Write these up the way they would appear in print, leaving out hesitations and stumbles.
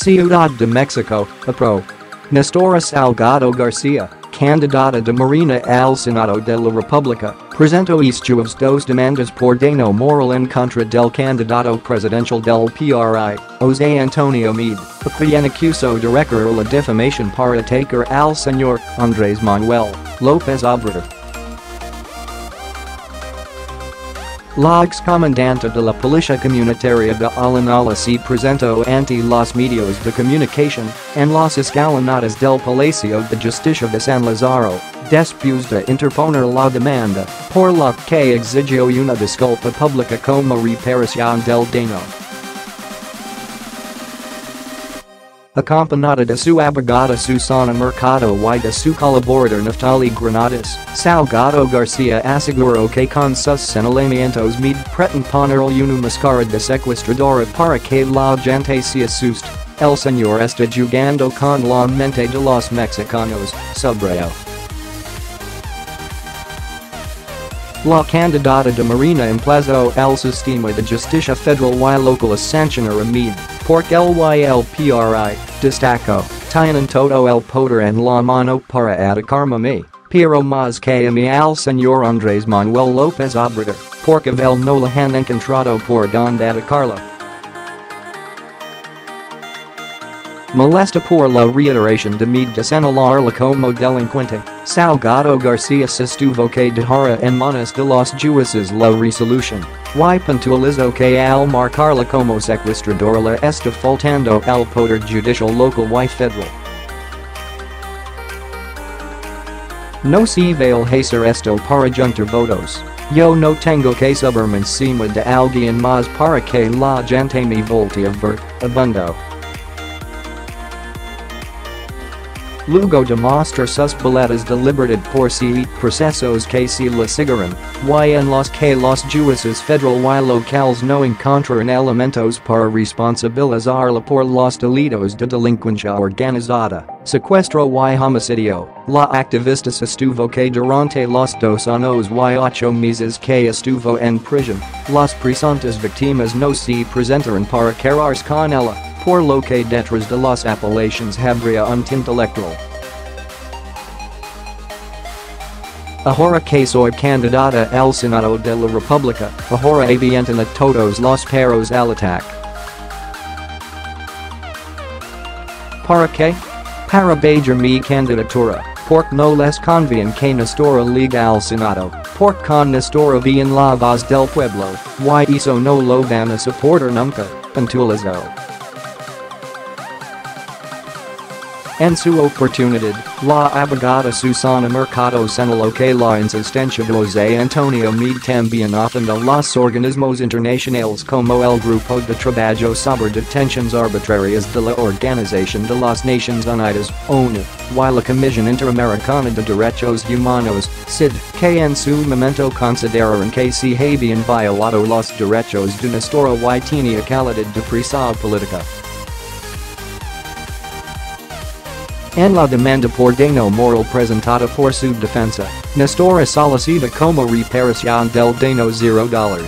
CIUDAD de México, apro. Nestora Salgado García, candidata de Morena al Senado de la República, presentó jueves dos demandas por daño moral en contra del candidato presidencial del PRI, José Antonio Meade, a quien acusó de recurrir la defamación para atacar al señor Andrés Manuel López Obrador. La excomandante de la Policía Comunitaria de Olinalá se presentó ante los medios de comunicación en las escalinatas del Palacio de Justicia de San Lázaro, después de interponer la demanda, por la que exigió una disculpa pública como reparación del daño. Acompañada de su abogada Susana Mercado y de su colaborador Neftalí Granados, Salgado García aseguró que con sus señalamientos Meade pretende poner una máscara de secuestradora para que la gente se asuste. El señor está jugando con la mente de los mexicanos, subrayó. La candidata de Morena emplazó el sistema de justicia federal y local a sancionar a Meade, porque el PRI, destacó, tienen todo el poder en la mano para atacarme a mí, pero más que a mí al señor Andrés Manuel López Obrador, porque él no la han encontrado por donde atacarla. Molesta por la reiteración de Meade de señalarla como delincuente, Salgado García sostuvo que dejará en manos de los jueces la resolución, y puntualizó que al marcarla como secuestradora le está faltando al Poder Judicial local y federal. No se vale hacer esto para juntar votos. Yo no tengo que subirme encima de alguien más para que la gente me volte a ver, abundó. Luego de mostrar sus boletas de libertad por procesos que se le siguen, y en los que los jueces federal y locales no encontraron elementos para responsabilizarla por los delitos de delincuencia organizada, secuestro y homicidio, la activista sostuvo que durante los 2 años y 8 meses que estuvo en prisión, las presuntas víctimas no se presentaron para querarse con ella. Por lo que detrás de las apelaciones habría un tinte electoral. Ahora que soy candidata al Senado de la República, ahora avientan a todos los perros al ataque. ¿Para qué? Para bajar mi candidatura, porque no les conviene que Nestora llegue al Senado, porque con Nestora bien la voz del pueblo, y eso no lo van a soportar nunca, puntualizó. En su oportunidad, la abogada Susana Mercado señaló que la insistencia de José Antonio Meade también ofende a los organismos internacionales como el Grupo de Trabajo sobre Detenciones Arbitrarias de la Organización de las Naciones Unidas, ONU, y la Comisión Interamericana de Derechos Humanos, CID, que en su momento consideraron que se habían violado los derechos de Nestora y tenía calidad de presa política. En la demanda por daño moral presentada por su defensa, Nestora solicita como reparación del daño $0.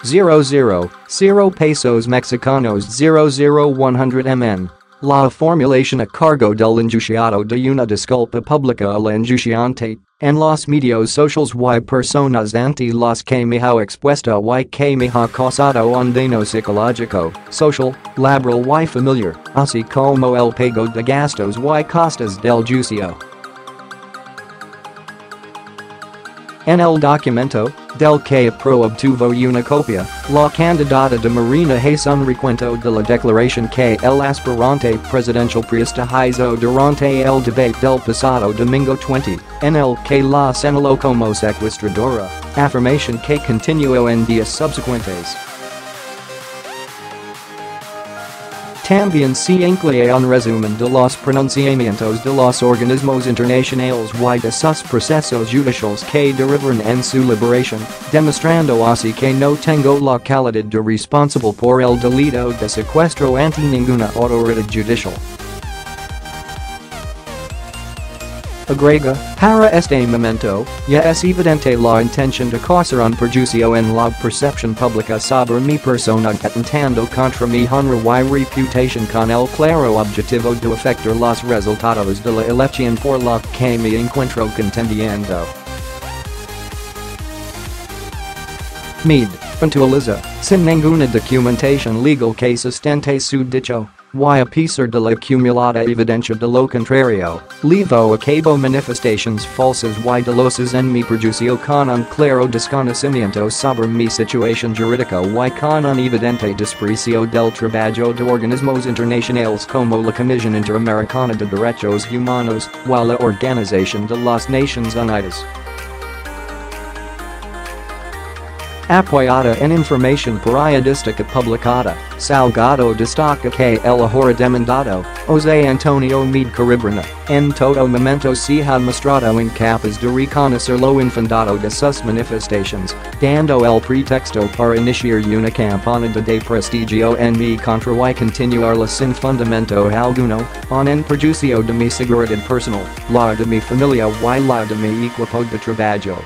000 pesos mexicanos 00100 MN. La formulación a cargo del enjuiciado de una disculpa pública a la enjuiciante, en los medios sociales y personas ante los que me ha expuesto y que me ha causado un daño psicológico, social, laboral y familiar, así como el pago de gastos y costas del juicio. En el documento, del que apro obtuvo una copia, la candidata de Morena hace un recuento de la declaración que el aspirante presidencial hizo durante el debate del pasado domingo 20, en el que la señaló como secuestradora, afirmación que continuó en días subsecuentes. También se incluye un resumen de los pronunciamientos de los organismos internacionales y de sus procesos judiciales que derivaron en su liberación, demostrando así que no tengo la calidad de responsable por el delito de secuestro ante ninguna autoridad judicial. Agrega, para este momento, ya es evidente la intención de causar un perjuicio en la percepción pública sobre mi persona atentando contra mi honra y reputación con el claro objetivo de afectar los resultados de la elección por la que me encuentro contendiendo. Meade, puntualiza, sin ninguna documentación legal que sustente su dicho, y a pesar de la acumulada evidencia de lo contrario, llevo a cabo manifestaciones falsas y dolosas en mi perjuicio con un claro desconocimiento sobre mi situación jurídica y con un evidente desprecio del trabajo de organismos internacionales como la Comisión Interamericana de Derechos Humanos y la Organización de las Naciones Unidas. Apoyada en información periodística publicada, Salgado destaca que el ahora demandado, José Antonio Meade, en todo momento se ha mostrado incapaz de reconocer lo infundado de sus manifestaciones, dando el pretexto para iniciar una campaña de desprestigio en mi contra y continuarla sin fundamento alguno, en perjuicio de mi seguridad personal, la de mi familia y la de mi equipo de trabajo.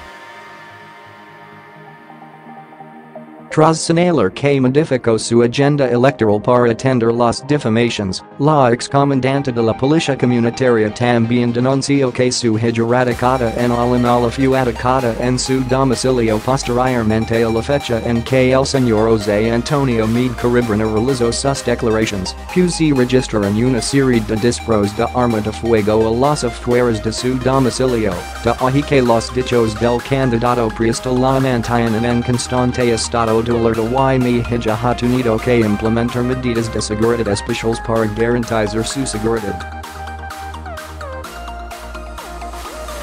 Tras señalar que modificó su agenda electoral para atender las difamaciones, la excomandante de la Policía Comunitaria también denunció que su hija radicada en Olinalá fue atacada en su domicilio posteriormente a la fecha en que el señor José Antonio Meade realizó sus declaraciones, pues se registraron una serie de disparos de arma de fuego a las afueras de su domicilio, de ahí que los dichos del candidato presta la mantienen en constante estado de alerta y mi hija ha tenido que implementar medidas de seguridad especiales para garantizar su seguridad.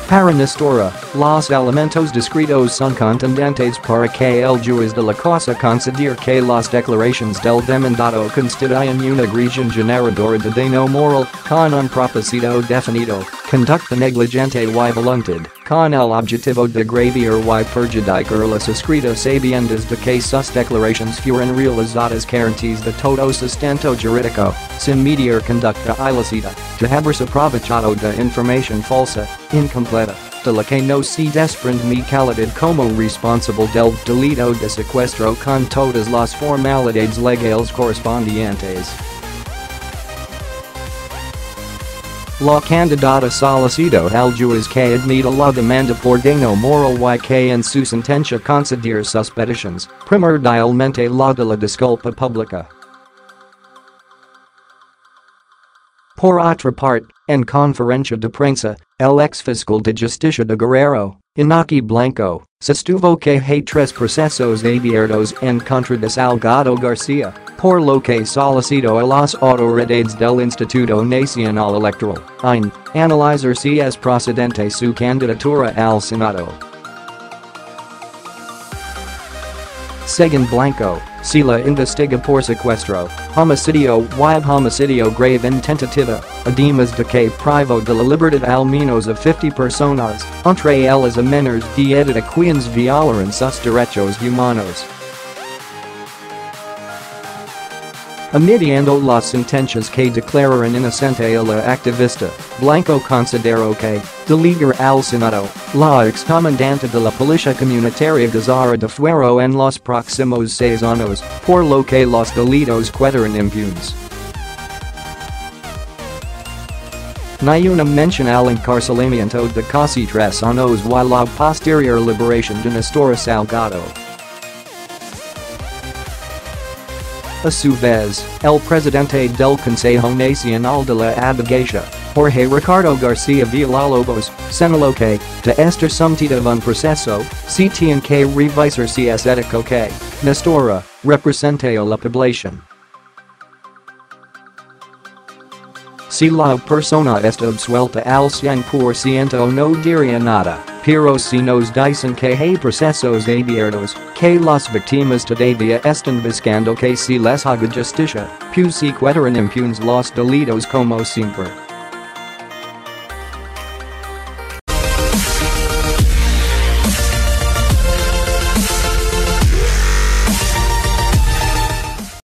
Para Nestora, los elementos descritos son contundentes para que el juez de la causa considere que las declaraciones del demandado constituyen una agresión generadora de daño moral, con un propósito definido, conducta negligente y voluntad, con el objetivo de agraviar y perjudicar las escritas sabiendas de que sus declaraciones fueron realizadas carentes de todo sustento jurídico, sin mediar conducta ilícita, de haberse aprovechado de información falsa, incompleta, de la que no se desprende mi calidad como responsable del delito de secuestro con todas las formalidades legales correspondientes. La candidata solicitó al juez que admita la demanda por daño moral y que en su sentencia considere sus peticiones, primordialmente la de la disculpa pública. Por otra parte, en conferencia de prensa, el ex-fiscal de Justicia de Guerrero, Iñaki Blanco, sostuvo que hay 3 procesos abiertos en contra de Salgado García, por lo que solicitó a las autoridades del Instituto Nacional Electoral, INE, analizar si es procedente su candidatura al Senado. Según Blanco, se la investiga por secuestro, homicidio y homicidio grave en tentativa, además de que privó de la libertad al menos a 50 personas, entre ellas a menores de edad a quienes violaron sus derechos humanos. Omitiendo las sentencias que declararon inocente a la activista, Blanco consideró que, de ligar al Senado, la excomandante de la Policía Comunitaria gozará de fuero en los próximos 6 años, por lo que los delitos quedarán impunes. Ni una mención al encarcelamiento de casi 3 años y la posterior liberación de Nestora Salgado. A su vez, el presidente del Consejo Nacional de la Abogacía, Jorge Ricardo García Villalobos, señaló que, de estar sometido a un proceso, se tiene que revisar si es ético que Nestora represente a la población. Si la persona está absuelta al 100% no diría nada, pero si nos dicen que hay procesos abiertos, que las víctimas todavía están buscando que se les haga justicia, pues se quedarán impunes los delitos como siempre.